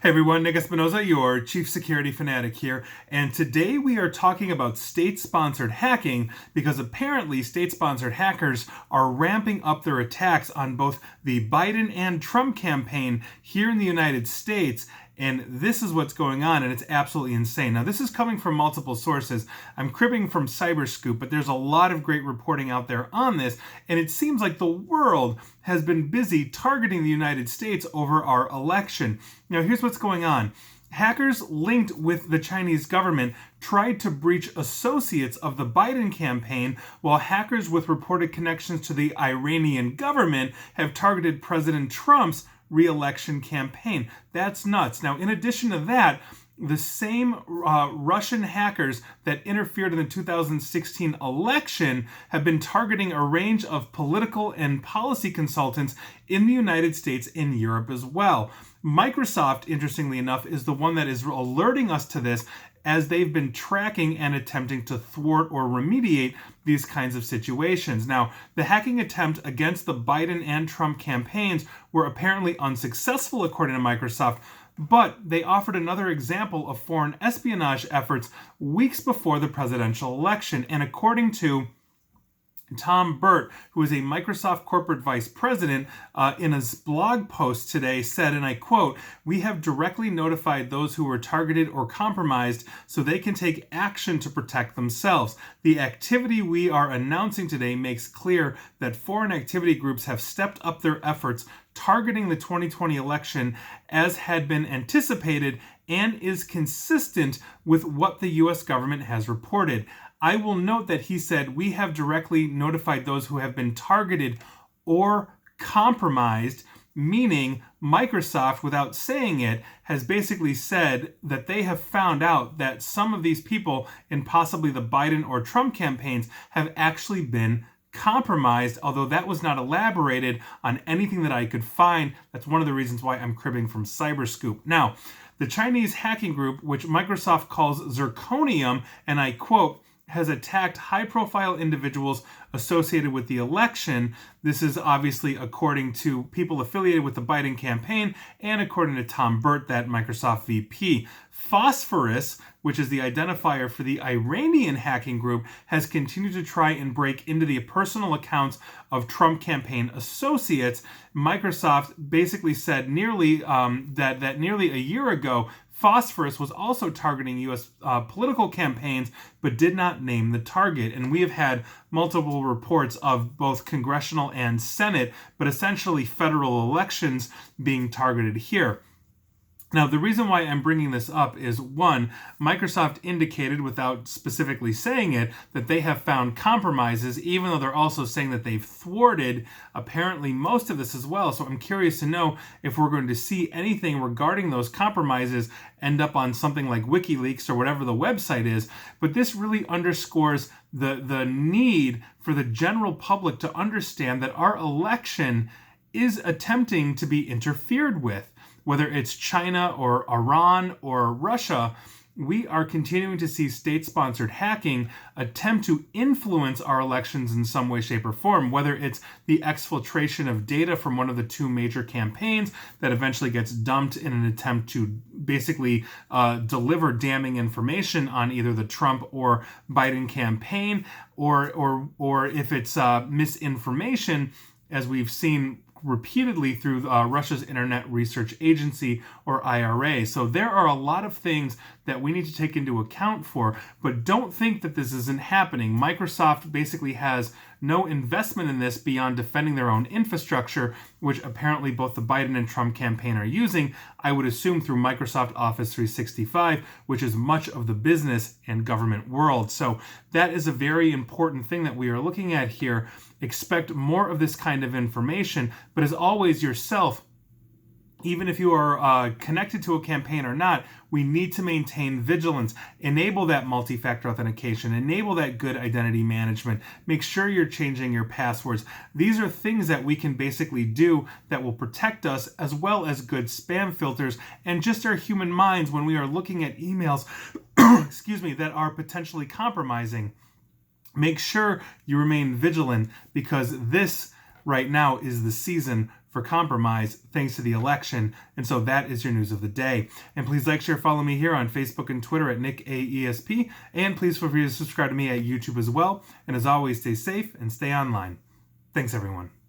Hey everyone, Nick Espinoza, your chief security fanatic here, and today we are talking about state-sponsored hacking because apparently state-sponsored hackers are ramping up their attacks on both the Biden and Trump campaign here in the United States. And this is what's going on, and it's absolutely insane. Now, this is coming from multiple sources. I'm cribbing from Cyberscoop, but there's a lot of great reporting out there on this, and it seems like the world has been busy targeting the United States over our election. Now, here's what's going on. Hackers linked with the Chinese government tried to breach associates of the Biden campaign, while hackers with reported connections to the Iranian government have targeted President Trump's re-election campaign. That's nuts. Now, in addition to that, the same Russian hackers that interfered in the 2016 election have been targeting a range of political and policy consultants in the United States and Europe as well. Microsoft, interestingly enough, is the one that is alerting us to this, as they've been tracking and attempting to thwart or remediate these kinds of situations. Now, the hacking attempt against the Biden and Trump campaigns were apparently unsuccessful, according to Microsoft, but they offered another example of foreign espionage efforts weeks before the presidential election. And according to Tom Burt, who is a Microsoft corporate vice president, in his blog post today said, and I quote, "We have directly notified those who were targeted or compromised so they can take action to protect themselves. The activity we are announcing today makes clear that foreign activity groups have stepped up their efforts targeting the 2020 election as had been anticipated and is consistent with what the U.S. government has reported." I will note that he said, "We have directly notified those who have been targeted or compromised," meaning Microsoft, without saying it, has basically said that they have found out that some of these people in possibly the Biden or Trump campaigns have actually been compromised, although that was not elaborated on anything that I could find. That's one of the reasons why I'm cribbing from Cyberscoop. Now, the Chinese hacking group, which Microsoft calls Zirconium, and I quote, has attacked high-profile individuals associated with the election. This is obviously according to people affiliated with the Biden campaign and according to Tom Burt, that Microsoft VP. Phosphorus, which is the identifier for the Iranian hacking group, has continued to try and break into the personal accounts of Trump campaign associates. Microsoft basically said nearly that nearly a year ago, Phosphorus was also targeting U.S. Political campaigns, but did not name the target. And we have had multiple reports of both congressional and Senate, but essentially federal elections being targeted here. Now, the reason why I'm bringing this up is, one, Microsoft indicated, without specifically saying it, that they have found compromises, even though they're also saying that they've thwarted apparently most of this as well. So I'm curious to know if we're going to see anything regarding those compromises end up on something like WikiLeaks or whatever the website is. But this really underscores the need for the general public to understand that our election is attempting to be interfered with. Whether it's China or Iran or Russia, we are continuing to see state-sponsored hacking attempt to influence our elections in some way, shape, or form, whether it's the exfiltration of data from one of the two major campaigns that eventually gets dumped in an attempt to basically deliver damning information on either the Trump or Biden campaign, or if it's misinformation, as we've seen repeatedly through Russia's Internet Research Agency, or IRA. So there are a lot of things that we need to take into account for, but don't think that this isn't happening. Microsoft basically has no investment in this beyond defending their own infrastructure, which apparently both the Biden and Trump campaign are using, I would assume through Microsoft Office 365, which is much of the business and government world. So that is a very important thing that we are looking at here. Expect more of this kind of information, but as always, yourself, even if you are connected to a campaign or not, we need to maintain vigilance. Enable that multi-factor authentication. Enable that good identity management. Make sure you're changing your passwords. These are things that we can basically do that will protect us, as well as good spam filters and just our human minds when we are looking at emails that are potentially compromising. Make sure you remain vigilant, because this right now is the season for compromise thanks to the election. And so that is your news of the day. And please like, share, follow me here on Facebook and Twitter at NickAESP. And please feel free to subscribe to me at YouTube as well. And as always, stay safe and stay online. Thanks, everyone.